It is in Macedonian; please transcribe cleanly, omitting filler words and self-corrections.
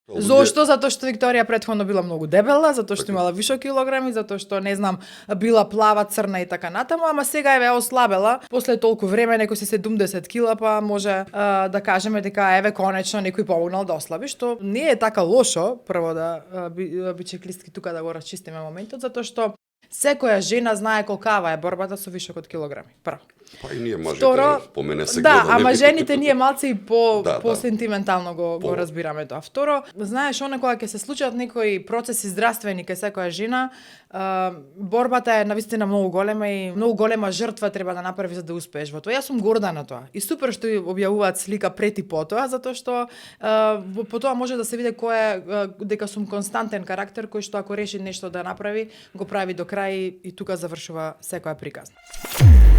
Зошто? Затоа што Викторија претходно била многу дебела, затоа што имала вишок килограми, затоа што не знам, била плава, црна и така натаму, ама сега еве ослабела после толку време, некој си 70 кила, па може да кажеме дека еве конечно некој помогнал да ослаби, што не е така лошо, прво да бичеклистки тука да го расчистиме моментот, затоа што секоја жена знае колкава е борбата со вишок од килограми. Прво. Па и ние мажите, Второ, спомене се да, гледа, ама жените ние малце и по Да. сентиментално го разбираме тоа. Второ, знаеш, она кога ќе се случат некои процеси здравствени кај секоја жена, борбата е навистина многу голема и многу голема жртва треба да направиш за да успееш во тоа. Јас сум горда на тоа. И супер што објавуваат слика пред и потоа, затоа што по тоа може да се види кој е дека сум константен карактер кој што ако реши нешто да направи, го прави до крај и тука завршува секоја приказна.